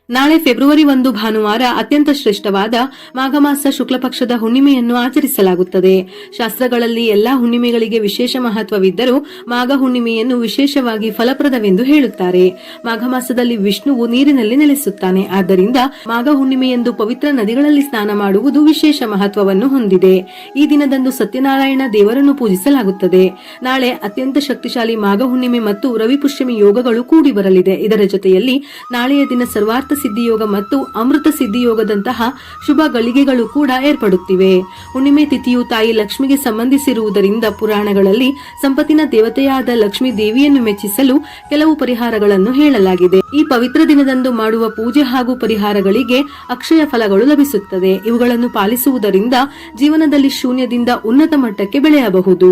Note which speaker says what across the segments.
Speaker 1: ನಾಳೆ ಫೆಬ್ರವರಿ 1 ಭಾನುವಾರ ಅತ್ಯಂತ ಶ್ರೇಷ್ಠವಾದ ಮಾಘಮಾಸ ಶುಕ್ಲ ಪಕ್ಷದ ಹುಣ್ಣಿಮೆಯನ್ನು ಆಚರಿಸಲಾಗುತ್ತದೆ. ಶಾಸ್ತ್ರಗಳಲ್ಲಿ ಎಲ್ಲಾ ಹುಣ್ಣಿಮೆಗಳಿಗೆ ವಿಶೇಷ ಮಹತ್ವವಿದ್ದರೂ ಮಾಘ ಹುಣ್ಣಿಮೆಯನ್ನು ವಿಶೇಷವಾಗಿ ಫಲಪ್ರದವೆಂದು ಹೇಳುತ್ತಾರೆ. ಮಾಘಮಾಸದಲ್ಲಿ ವಿಷ್ಣುವು ನೀರಿನಲ್ಲಿ ನೆಲೆಸುತ್ತಾನೆ. ಆದ್ದರಿಂದ ಮಾಘ ಹುಣ್ಣಿಮೆಯಂದು ಪವಿತ್ರ ನದಿಗಳಲ್ಲಿ ಸ್ನಾನ ಮಾಡುವುದು ವಿಶೇಷ ಮಹತ್ವವನ್ನು ಹೊಂದಿದೆ. ಈ ದಿನದಂದು ಸತ್ಯನಾರಾಯಣ ದೇವರನ್ನು ಪೂಜಿಸಲಾಗುತ್ತದೆ. ನಾಳೆ ಅತ್ಯಂತ ಶಕ್ತಿಶಾಲಿ ಮಾಘ ಹುಣ್ಣಿಮೆ ಮತ್ತು ರವಿಪುಷ್ಯಮಿ ಯೋಗಗಳು ಕೂಡಿ ಬರಲಿದೆ. ಇದರ ಜೊತೆಯಲ್ಲಿ ನಾಳೆಯ ದಿನ ಸರ್ವಾರ್ಥ ಸಿದ್ಧಿಯೋಗ ಮತ್ತು ಅಮೃತ ಸಿದ್ಧಿಯೋಗದಂತಹ ಶುಭ ಗಳಿಗೆಗಳು ಕೂಡ ಏರ್ಪಡುತ್ತಿವೆ. ಹುಣ್ಣಿಮೆ ತಿಥಿಯು ತಾಯಿ ಲಕ್ಷ್ಮಿಗೆ ಸಂಬಂಧಿಸಿರುವುದರಿಂದ ಪುರಾಣಗಳಲ್ಲಿ ಸಂಪತ್ತಿನ ದೇವತೆಯಾದ ಲಕ್ಷ್ಮೀ ದೇವಿಯನ್ನು ಮೆಚ್ಚಿಸಲು ಕೆಲವು ಪರಿಹಾರಗಳನ್ನು ಹೇಳಲಾಗಿದೆ. ಈ ಪವಿತ್ರ ದಿನದಂದು ಮಾಡುವ ಪೂಜೆ ಹಾಗೂ ಪರಿಹಾರಗಳಿಗೆ ಅಕ್ಷಯ ಫಲಗಳು ಲಭಿಸುತ್ತದೆ. ಇವುಗಳನ್ನು ಪಾಲಿಸುವುದರಿಂದ ಜೀವನದಲ್ಲಿ ಶೂನ್ಯದಿಂದ ಉನ್ನತ ಮಟ್ಟಕ್ಕೆ ಬೆಳೆಯಬಹುದು.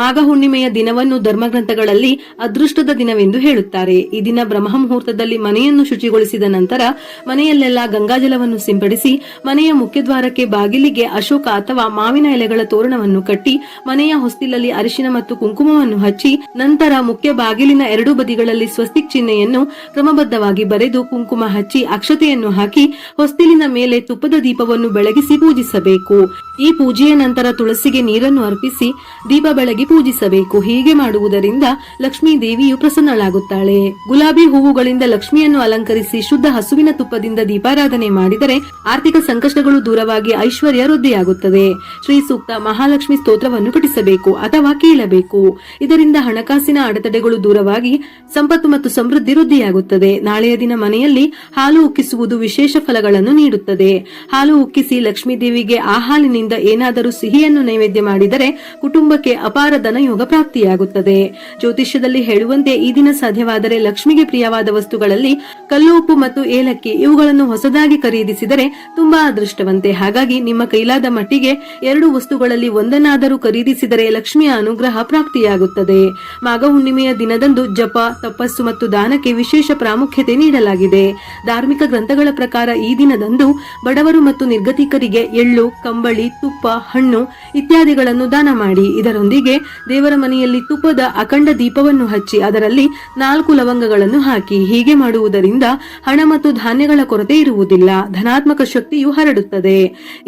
Speaker 1: ಮಾಘ ಹುಣ್ಣಿಮೆಯ ದಿನವನ್ನು ಧರ್ಮಗ್ರಂಥಗಳಲ್ಲಿ ಅದೃಷ್ಟದ ದಿನವೆಂದು ಹೇಳುತ್ತಾರೆ. ಈ ದಿನ ಬ್ರಹ್ಮ ಮುಹೂರ್ತದಲ್ಲಿ ಮನೆಯನ್ನು ಶುಚಿಗೊಳಿಸಿದ ನಂತರ ಮನೆಯಲ್ಲೆಲ್ಲ ಗಂಗಾಜಲವನ್ನು ಸಿಂಪಡಿಸಿ ಮನೆಯ ಮುಖ್ಯದ್ವಾರಕ್ಕೆ ಬಾಗಿಲಿಗೆ ಅಶೋಕ ಅಥವಾ ಮಾವಿನ ಎಲೆಗಳ ತೋರಣವನ್ನು ಕಟ್ಟಿ ಮನೆಯ ಹೊಸ್ತಿಲಲ್ಲಿ ಅರಿಶಿನ ಮತ್ತು ಕುಂಕುಮವನ್ನು ಹಚ್ಚಿ ನಂತರ ಮುಖ್ಯ ಬಾಗಿಲಿನ ಎರಡೂ ಬದಿಗಳಲ್ಲಿ ಸ್ವಸ್ತಿಕ್ ಚಿಹ್ನೆಯನ್ನು ಕ್ರಮಬದ್ಧವಾಗಿ ಬರೆದು ಕುಂಕುಮ ಹಚ್ಚಿ ಅಕ್ಷತೆಯನ್ನು ಹಾಕಿ ಹೊಸ್ತಿಲಿನ ಮೇಲೆ ತುಪ್ಪದ ದೀಪವನ್ನು ಬೆಳಗಿಸಿ ಪೂಜಿಸಬೇಕು. ಈ ಪೂಜೆಯ ನಂತರ ತುಳಸಿಗೆ ನೀರನ್ನು ಅರ್ಪಿಸಿ ದೀಪ ಬೆಳಗಿ ಪೂಜಿಸಬೇಕು. ಹೀಗೆ ಮಾಡುವುದರಿಂದ ಲಕ್ಷ್ಮೀ ದೇವಿಯು ಪ್ರಸನ್ನಳಾಗುತ್ತಾಳೆ. ಗುಲಾಬಿ ಹೂವುಗಳಿಂದ ಲಕ್ಷ್ಮಿಯನ್ನು ಅಲಂಕರಿಸಿ ಶುದ್ಧ ಹಸುವಿನ ತುಪ್ಪದಿಂದ ದೀಪಾರಾಧನೆ ಮಾಡಿದರೆ ಆರ್ಥಿಕ ಸಂಕಷ್ಟಗಳು ದೂರವಾಗಿ ಐಶ್ವರ್ಯ ವೃದ್ಧಿಯಾಗುತ್ತದೆ. ಶ್ರೀ ಸೂಕ್ತ ಮಹಾಲಕ್ಷ್ಮಿ ಸ್ತೋತ್ರವನ್ನು ಪಠಿಸಬೇಕು ಅಥವಾ ಕೇಳಬೇಕು. ಇದರಿಂದ ಹಣಕಾಸಿನ ಅಡೆತಡೆಗಳು ದೂರವಾಗಿ ಸಂಪತ್ತು ಮತ್ತು ಸಮೃದ್ಧಿ ವೃದ್ಧಿಯಾಗುತ್ತದೆ. ನಾಳೆಯ ದಿನ ಮನೆಯಲ್ಲಿ ಹಾಲು ಉಕ್ಕಿಸುವುದು ವಿಶೇಷ ಫಲಗಳನ್ನು ನೀಡುತ್ತದೆ. ಹಾಲು ಉಕ್ಕಿಸಿ ಲಕ್ಷ್ಮೀ ದೇವಿಗೆ ಆ ಹಾಲಿನಿಂದ ಏನಾದರೂ ಸಿಹಿಯನ್ನು ನೈವೇದ್ಯ ಮಾಡಿದರೆ ಕುಟುಂಬಕ್ಕೆ ಅಪಾರ ಧನಯೋಗ ಪ್ರಾಪ್ತಿಯಾಗುತ್ತದೆ. ಜ್ಯೋತಿಷ್ಯದಲ್ಲಿ ಹೇಳುವಂತೆ ಈ ದಿನ ಸಾಧ್ಯವಾದರೆ ಲಕ್ಷ್ಮಿಗೆ ಪ್ರಿಯವಾದ ವಸ್ತುಗಳಲ್ಲಿ ಕಲ್ಲು ಉಪ್ಪು ಮತ್ತು ಏಲಕ್ಕಿ ಇವುಗಳನ್ನು ಹೊಸದಾಗಿ ಖರೀದಿಸಿದರೆ ತುಂಬಾ ಅದೃಷ್ಟವಂತೆ. ಹಾಗಾಗಿ ನಿಮ್ಮ ಕೈಲಾದ ಮಟ್ಟಿಗೆ 2 ವಸ್ತುಗಳಲ್ಲಿ ಒಂದನ್ನಾದರೂ ಖರೀದಿಸಿದರೆ ಲಕ್ಷ್ಮಿಯ ಅನುಗ್ರಹ ಪ್ರಾಪ್ತಿಯಾಗುತ್ತದೆ. ಮಾಘ ಹುಣ್ಣಿಮೆಯ ದಿನದಂದು ಜಪ, ತಪಸ್ಸು ಮತ್ತು ದಾನಕ್ಕೆ ವಿಶೇಷ ಪ್ರಾಮುಖ್ಯತೆ ನೀಡಲಾಗಿದೆ. ಧಾರ್ಮಿಕ ಗ್ರಂಥಗಳ ಪ್ರಕಾರ ಈ ದಿನದಂದು ಬಡವರು ಮತ್ತು ನಿರ್ಗತಿಕರಿಗೆ ಎಳ್ಳು, ಕಂಬಳಿ, ತುಪ್ಪ, ಹಣ್ಣು ಇತ್ಯಾದಿಗಳನ್ನು ದಾನ ಮಾಡಿ. ಇದರೊಂದಿಗೆ ದೇವರ ಮನೆಯಲ್ಲಿ ತುಪ್ಪದ ಅಖಂಡ ದೀಪವನ್ನು ಹಚ್ಚಿ ಅದರಲ್ಲಿ 4 ಲವಂಗಗಳನ್ನು ಹಾಕಿ. ಹೀಗೆ ಮಾಡುವುದರಿಂದ ಹಣ ಮತ್ತು ಧಾನ್ಯಗಳ ಕೊರತೆ ಇರುವುದಿಲ್ಲ. ಧನಾತ್ಮಕ ಶಕ್ತಿಯು ಹರಡುತ್ತದೆ.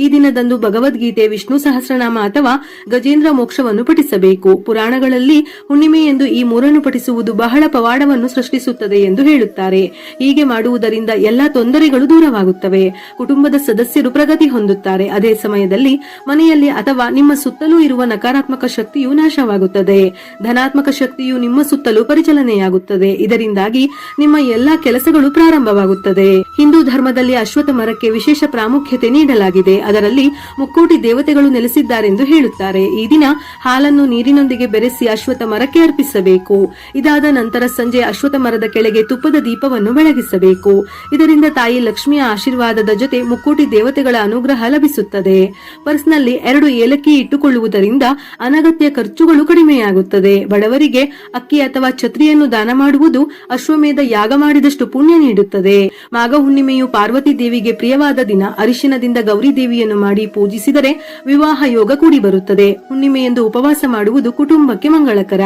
Speaker 1: ಈ ದಿನದಂದು ಭಗವದ್ಗೀತೆ, ವಿಷ್ಣು ಸಹಸ್ರನಾಮ ಅಥವಾ ಗಜೇಂದ್ರ ಮೋಕ್ಷವನ್ನು ಪಠಿಸಬೇಕು. ಪುರಾಣಗಳಲ್ಲಿ ಹುಣ್ಣಿಮೆಯೆಂದು ಈ 3 ಪಠಿಸುವುದು ಬಹಳ ಪವಾಡವನ್ನು ಸೃಷ್ಟಿಸುತ್ತದೆ ಎಂದು ಹೇಳುತ್ತಾರೆ. ಹೀಗೆ ಮಾಡುವುದರಿಂದ ಎಲ್ಲಾ ತೊಂದರೆಗಳು ದೂರವಾಗುತ್ತವೆ. ಕುಟುಂಬದ ಸದಸ್ಯರು ಪ್ರಗತಿ ಹೊಂದುತ್ತಾರೆ. ಅದೇ ಸಮಯದಲ್ಲಿ ಮನೆಯಲ್ಲಿ ಅಥವಾ ನಿಮ್ಮ ಸುತ್ತಲೂ ಇರುವ ನಕಾರಾತ್ಮಕ ಶಕ್ತಿಯು ನಾಶವಾಗುತ್ತದೆ. ಧನಾತ್ಮಕ ಶಕ್ತಿಯು ನಿಮ್ಮ ಸುತ್ತಲೂ ಪರಿಚಲನೆಯಾಗುತ್ತದೆ. ಇದರಿಂದಾಗಿ ನಿಮ್ಮ ಎಲ್ಲಾ ಕೆಲಸಗಳು ಪ್ರಾರಂಭವಾಗುತ್ತದೆ. ಹಿಂದೂ ಧರ್ಮದಲ್ಲಿ ಅಶ್ವತ್ಥ ಮರಕ್ಕೆ ವಿಶೇಷ ಪ್ರಾಮುಖ್ಯತೆ ನೀಡಲಾಗಿದೆ. ಅದರಲ್ಲಿ ಮುಕ್ಕೋಟಿ ದೇವತೆಗಳು ನೆಲೆಸಿದ್ದಾರೆಂದು ಹೇಳುತ್ತಾರೆ. ಈ ದಿನ ಹಾಲನ್ನು ನೀರಿನೊಂದಿಗೆ ಬೆರೆಸಿ ಅಶ್ವತ್ಥ ಮರಕ್ಕೆ ಅರ್ಪಿಸಬೇಕು. ಇದಾದ ನಂತರ ಸಂಜೆ ಅಶ್ವತ್ಥ ಮರದ ಕೆಳಗೆ ತುಪ್ಪದ ದೀಪವನ್ನು ಬೆಳಗಿಸಬೇಕು. ಇದರಿಂದ ತಾಯಿ ಲಕ್ಷ್ಮಿಯ ಆಶೀರ್ವಾದದ ಜೊತೆ ಮುಕ್ಕೋಟಿ ದೇವತೆಗಳ ಅನುಗ್ರಹ ಲಭಿಸುತ್ತದೆ. ಪರ್ಸ್ನಲ್ಲಿ 2 ಏಲಕ್ಕಿ ಇಟ್ಟುಕೊಳ್ಳುವುದರಿಂದ ಅನಗತ್ಯ ಖರ್ಚುಗಳು ಕಡಿಮೆಯಾಗುತ್ತದೆ. ಬಡವರಿಗೆ ಅಕ್ಕಿ ಅಥವಾ ಛತ್ರಿಯನ್ನು ದಾನ ಮಾಡುವುದು ಅಶ್ವಮೇಧ ಯಾಗ ಮಾಡಿದಷ್ಟು ಪುಣ್ಯ ನೀಡುತ್ತದೆ. ಮಾಘ ಹುಣ್ಣಿಮೆಯು ಪಾರ್ವತಿ ದೇವಿಗೆ ಪ್ರಿಯವಾದ ದಿನ. ಅರಿಶಿನದಿಂದ ಗೌರಿ ದೇವಿಯನ್ನು ಮಾಡಿ ಪೂಜಿಸಿದರೆ ವಿವಾಹ ಯೋಗ ಕೂಡಿ ಬರುತ್ತದೆ. ಹುಣ್ಣಿಮೆಯೆಂದು ಉಪವಾಸ ಮಾಡುವುದು ಕುಟುಂಬಕ್ಕೆ ಮಂಗಳಕರ.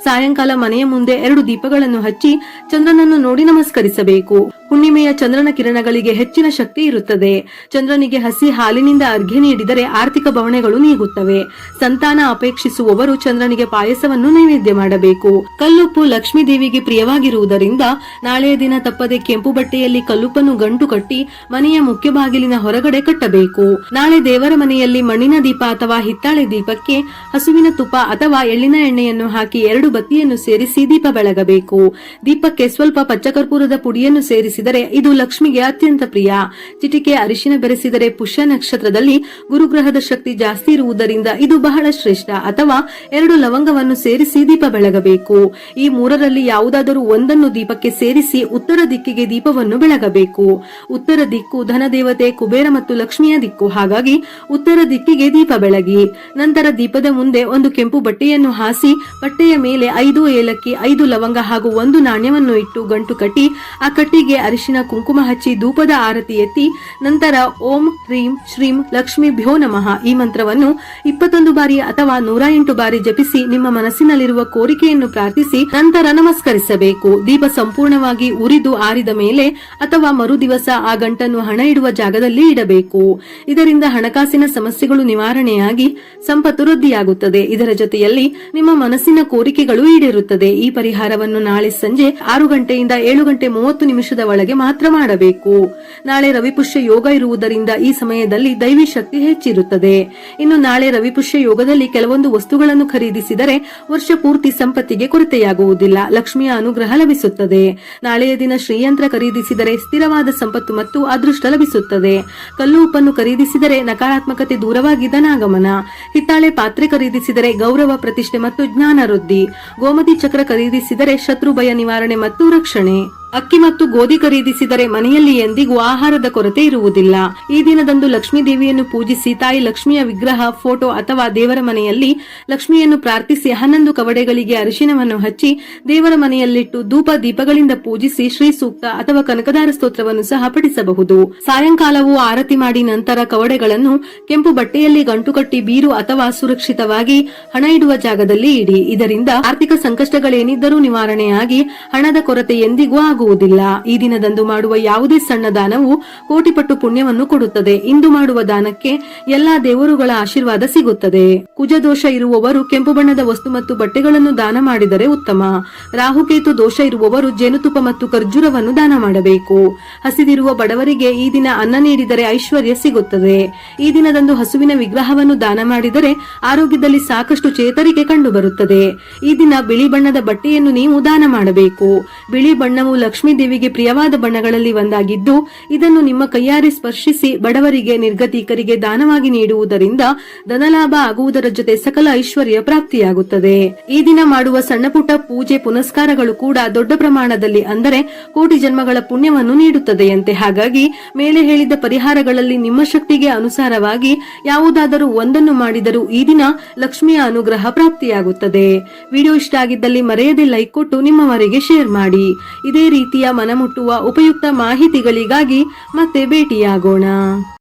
Speaker 1: ಸಾಯಂಕಾಲ ಮನೆಯ ಮುಂದೆ 2 ದೀಪಗಳನ್ನು ಹಚ್ಚಿ ಚಂದ್ರನನ್ನು ನೋಡಿ ನಮಸ್ಕರಿಸಬೇಕು. ಹುಣ್ಣಿಮೆಯ ಚಂದ್ರನ ಕಿರಣಗಳಿಗೆ ಹೆಚ್ಚಿನ ಶಕ್ತಿ ಇರುತ್ತದೆ. ಚಂದ್ರನಿಗೆ ಹಸಿ ಹಾಲಿನಿಂದ ಅರ್ಘ್ಯ ನೀಡಿದರೆ ಆರ್ಥಿಕ ಬವಣೆಗಳು ನೀಗುತ್ತವೆ. ಸಂತಾನ ಅಪೇಕ್ಷಿಸುವವರು ಚಂದ್ರನಿಗೆ ಪಾಯಸವನ್ನು ನೈವೇದ್ಯ ಮಾಡಬೇಕು. ಕಲ್ಲುಪ್ಪು ಲಕ್ಷ್ಮೀ ದೇವಿಗೆ ಪ್ರಿಯವಾಗಿರುವುದರಿಂದ ನಾಳೆಯ ದಿನ ತಪ್ಪದೆ ಕೆಂಪು ಬಟ್ಟೆಯಲ್ಲಿ ಕಲ್ಲುಪ್ಪನ್ನು ಗಂಟು ಕಟ್ಟಿ ಮನೆಯ ಮುಖ್ಯ ಬಾಗಿಲಿನ ಹೊರಗಡೆ ಕಟ್ಟಬೇಕು. ನಾಳೆ ದೇವರ ಮನೆಯಲ್ಲಿ ಮಣ್ಣಿನ ದೀಪ ಅಥವಾ ಹಿತ್ತಾಳೆ ದೀಪಕ್ಕೆ ಹಸುವಿನ ತುಪ್ಪ ಅಥವಾ ಎಳ್ಳಿನ ಎಣ್ಣೆಯನ್ನು ಹಾಕಿ 2 ಬತ್ತಿಯನ್ನು ಸೇರಿಸಿ ದೀಪ ಬೆಳಗಬೇಕು. ದೀಪಕ್ಕೆ ಸ್ವಲ್ಪ ಪಚ್ಚಕರ್ಪೂರದ ಪುಡಿಯನ್ನು ಸೇರಿಸಿದರೆ ಇದು ಲಕ್ಷ್ಮಿಗೆ ಅತ್ಯಂತ ಪ್ರಿಯ. ಚಿಟಿಕೆ ಅರಿಶಿನ ಬೆರೆಸಿದರೆ ಪುಷ್ಯ ನಕ್ಷತ್ರದಲ್ಲಿ ಗುರುಗ್ರಹದ ಶಕ್ತಿ ಜಾಸ್ತಿ ಇರುವುದರಿಂದ ಇದು ಬಹಳ ಶ್ರೇಷ್ಠ. ಅಥವಾ 2 ಲವಂಗವನ್ನು ಸೇರಿಸಿ ದೀಪ ಬೆಳಗಬೇಕು. ಈ 3ರಲ್ಲಿ ಯಾವುದಾದರೂ ಒಂದನ್ನು ದೀಪಕ್ಕೆ ಸೇರಿಸಿ ಉತ್ತರ ದಿಕ್ಕಿಗೆ ದೀಪವನ್ನು ಬೆಳಗಬೇಕು. ಉತ್ತರ ದಿಕ್ಕು ಧನದೇವತೆ ಕುಬೇರ ಮತ್ತು ಲಕ್ಷ್ಮಿಯ ದಿಕ್ಕು. ಹಾಗಾಗಿ ಉತ್ತರ ದಿಕ್ಕಿಗೆ ದೀಪ ಬೆಳಗಿ ನಂತರ ದೀಪದ ಮುಂದೆ ಒಂದು ಕೆಂಪು ಬಟ್ಟೆಯನ್ನು ಹಾಸಿ ಬಟ್ಟೆಯ ಮೇಲೆ 5 ಏಲಕ್ಕಿ, 5 ಲವಂಗ ಹಾಗೂ 1 ನಾಣ್ಯವನ್ನು ಇಟ್ಟು ಗಂಟು ಕಟ್ಟಿ ಆ ಕಟ್ಟಿಗೆ ಅರಿಶಿನ ಕುಂಕುಮ ಹಚ್ಚಿ ಧೂಪದ ಆರತಿ ಎತ್ತಿ ನಂತರ ಓಂ ಹ್ರೀಂ ಶ್ರೀಂ ಲಕ್ಷ್ಮೀಭ್ಯೋ ನಮಃ ಈ ಮಂತ್ರವನ್ನು 21 ಬಾರಿ ಅಥವಾ 108 ಬಾರಿ ಜಪಿಸಿ ನಿಮ್ಮ ಮನಸ್ಸಿನಲ್ಲಿರುವ ಕೋರಿಕೆಯನ್ನು ಪ್ರಾರ್ಥಿಸಿ ನಂತರ ನಮಸ್ಕರಿಸಬೇಕು. ದೀಪ ಸಂಪೂರ್ಣವಾಗಿ ಉರಿದು ಆರಿದ ಮೇಲೆ ಅಥವಾ ಮರುದಿವಸ ಆ ಗಂಟನ್ನು ಹಣ ಇಡುವ ಜಾಗದಲ್ಲಿ ಇಡಬೇಕು. ಇದರಿಂದ ಹಣಕಾಸಿನ ಸಮಸ್ಯೆಗಳು ನಿವಾರಣೆಯಾಗಿ ಸಂಪತ್ತು ವೃದ್ಧಿಯಾಗುತ್ತದೆ. ಇದರ ಜೊತೆಯಲ್ಲಿ ನಿಮ್ಮ ಮನಸ್ಸಿನ ಕೋರಿಕೆಗಳು ಈಡೇರುತ್ತದೆ. ಈ ಪರಿಹಾರವನ್ನು ನಾಳೆ ಸಂಜೆ 6 ಗಂಟೆಯಿಂದ 7 ಗಂಟೆ 30 ನಿಮಿಷದ ಒಳಗೆ ಮಾತ್ರ ಮಾಡಬೇಕು. ನಾಳೆ ರವಿಪುಷ್ಯ ಯೋಗ ಇರುವುದರಿಂದ ಈ ಸಮಯದಲ್ಲಿ ದೈವಿ ಶಕ್ತಿ ಹೆಚ್ಚಿರುತ್ತದೆ. ಇನ್ನು ನಾಳೆ ರವಿಪುಷ್ಯ ಯೋಗದಲ್ಲಿ ಕೆಲವೊಂದು ವಸ್ತುಗಳನ್ನು ಖರೀದಿಸಿದರೆ ವರ್ಷ ಪೂರ್ತಿ ಸಂಪತ್ತಿಗೆ ಕೊರತೆಯಾಗುವುದಿಲ್ಲ, ಲಕ್ಷ್ಮಿಯ ಅನುಗ್ರಹ ಲಭಿಸುತ್ತದೆ. ನಾಳೆಯ ದಿನ ಶ್ರೀಯಂತ್ರ ಖರೀದಿಸಿದರೆ ಸ್ಥಿರವಾದ ಸಂಪತ್ತು ಮತ್ತು ಅದೃಷ್ಟ ಲಭಿಸುತ್ತದೆ. ಕಲ್ಲು ಉಪ್ಪನ್ನು ಖರೀದಿಸಿದರೆ ನಕಾರಾತ್ಮಕತೆ ದೂರವಾಗಿ ಧನಾಗಮನ. ಹಿತ್ತಾಳೆ ಪಾತ್ರೆ ಖರೀದಿಸಿದರೆ ಗೌರವ, ಪ್ರತಿಷ್ಠೆ ಮತ್ತು ಜ್ಞಾನ ವೃದ್ಧಿ. ಗೋಮತಿ ಚಕ್ರ ಖರೀದಿಸಿದರೆ ಶತ್ರು ಭಯ ನಿವಾರಣೆ ಮತ್ತು ರಕ್ಷಣೆ. ಅಕ್ಕಿ ಮತ್ತು ಗೋಧಿ ಖರೀದಿಸಿದರೆ ಮನೆಯಲ್ಲಿ ಎಂದಿಗೂ ಆಹಾರದ ಕೊರತೆ ಇರುವುದಿಲ್ಲ. ಈ ದಿನದಂದು ಲಕ್ಷ್ಮೀ ದೇವಿಯನ್ನು ಪೂಜಿಸಿ ತಾಯಿ ಲಕ್ಷ್ಮಿಯ ವಿಗ್ರಹ, ಫೋಟೋ ಅಥವಾ ದೇವರ ಮನೆಯಲ್ಲಿ ಲಕ್ಷ್ಮಿಯನ್ನು ಪ್ರಾರ್ಥಿಸಿ 11 ಕವಡೆಗಳಿಗೆ ಅರಿಶಿನವನ್ನು ಹಚ್ಚಿ ದೇವರ ಮನೆಯಲ್ಲಿಟ್ಟು ಧೂಪ ದೀಪಗಳಿಂದ ಪೂಜಿಸಿ ಶ್ರೀ ಸೂಕ್ತ ಅಥವಾ ಕನಕದಾರ ಸ್ತೋತ್ರವನ್ನು ಸಹ ಪಠಿಸಬಹುದು. ಸಾಯಂಕಾಲವೂ ಆರತಿ ಮಾಡಿ ನಂತರ ಕವಡೆಗಳನ್ನು ಕೆಂಪು ಬಟ್ಟೆಯಲ್ಲಿ ಗಂಟು ಕಟ್ಟಿ ಬೀರು ಅಥವಾ ಸುರಕ್ಷಿತವಾಗಿ ಹಣ ಇಡುವ ಜಾಗದಲ್ಲಿ ಇಡಿ. ಇದರಿಂದ ಆರ್ಥಿಕ ಸಂಕಷ್ಟಗಳೇನಿದ್ದರೂ ನಿವಾರಣೆಯಾಗಿ ಹಣದ ಕೊರತೆ ಎಂದಿಗೂ ಆಗುವುದಿಲ್ಲ. ಈ ದಿನದಂದು ಮಾಡುವ ಯಾವುದೇ ಸಣ್ಣ ದಾನವು ಕೋಟಿ ಪಟ್ಟು ಪುಣ್ಯವನ್ನು ಕೊಡುತ್ತದೆ. ಇಂದು ಮಾಡುವ ದಾನಕ್ಕೆ ಎಲ್ಲಾ ದೇವರುಗಳ ಆಶೀರ್ವಾದ ಸಿಗುತ್ತದೆ. ಕುಜದೋಷ ಇರುವವರು ಕೆಂಪು ಬಣ್ಣದ ವಸ್ತು ಮತ್ತು ಬಟ್ಟೆಗಳನ್ನು ದಾನ ಮಾಡಿದರೆ ಉತ್ತಮ. ರಾಹುಕೇತು ದೋಷ ಇರುವವರು ಜೇನುತುಪ್ಪ ಮತ್ತು ಖರ್ಜೂರವನ್ನು ದಾನ ಮಾಡಬೇಕು. ಹಸಿದಿರುವ ಬಡವರಿಗೆ ಈ ದಿನ ಅನ್ನ ನೀಡಿದರೆ ಐಶ್ವರ್ಯ ಸಿಗುತ್ತದೆ. ಈ ದಿನದಂದು ಹಸುವಿನ ವಿಗ್ರಹವನ್ನು ದಾನ ಮಾಡಿದರೆ ಆರೋಗ್ಯದಲ್ಲಿ ಸಾಕಷ್ಟು ಚೇತರಿಕೆ ಕಂಡುಬರುತ್ತದೆ. ಈ ದಿನ ಬಿಳಿ ಬಣ್ಣದ ಬಟ್ಟೆಯನ್ನು ನೀವು ದಾನ ಮಾಡಬೇಕು. ಬಿಳಿ ಬಣ್ಣವು ಲಕ್ಷ್ಮೀ ದೇವಿಗೆ ಪ್ರಿಯವಾದ ಬಣ್ಣಗಳಲ್ಲಿ ಒಂದಾಗಿದ್ದು ಇದನ್ನು ನಿಮ್ಮ ಕೈಯಾರೆ ಸ್ಪರ್ಶಿಸಿ ಬಡವರಿಗೆ, ನಿರ್ಗತಿಕರಿಗೆ ದಾನವಾಗಿ ನೀಡುವುದರಿಂದ ಧನಲಾಭ ಆಗುವುದರ ಜೊತೆ ಸಕಲ ಐಶ್ವರ್ಯ ಪ್ರಾಪ್ತಿಯಾಗುತ್ತದೆ. ಈ ದಿನ ಮಾಡುವ ಸಣ್ಣ ಪುಟ್ಟ ಪೂಜೆ ಪುನಸ್ಕಾರಗಳು ಕೂಡ ದೊಡ್ಡ ಪ್ರಮಾಣದಲ್ಲಿ, ಅಂದರೆ ಕೋಟಿ ಜನ್ಮಗಳ ಪುಣ್ಯವನ್ನು ನೀಡುತ್ತದೆಯಂತೆ. ಹಾಗಾಗಿ ಮೇಲೆ ಹೇಳಿದ ಪರಿಹಾರಗಳಲ್ಲಿ ನಿಮ್ಮ ಶಕ್ತಿಗೆ ಅನುಸಾರವಾಗಿ ಯಾವುದಾದರೂ ಒಂದನ್ನು ಮಾಡಿದರೂ ಈ ದಿನ ಲಕ್ಷ್ಮಿಯ ಅನುಗ್ರಹ ಪ್ರಾಪ್ತಿಯಾಗುತ್ತದೆ. ವಿಡಿಯೋ ಇಷ್ಟ ಆಗಿದ್ದಲ್ಲಿ ಮರೆಯದೆ ಲೈಕ್ ಕೊಟ್ಟು ನಿಮ್ಮವರಿಗೆ ಶೇರ್ ಮಾಡಿ. ಇದೇ ರೀತಿಯ ಮನಮುಟ್ಟುವ ಉಪಯುಕ್ತ ಮಾಹಿತಿಗಳಿಗಾಗಿ ಮತ್ತೆ ಭೇಟಿಯಾಗೋಣ.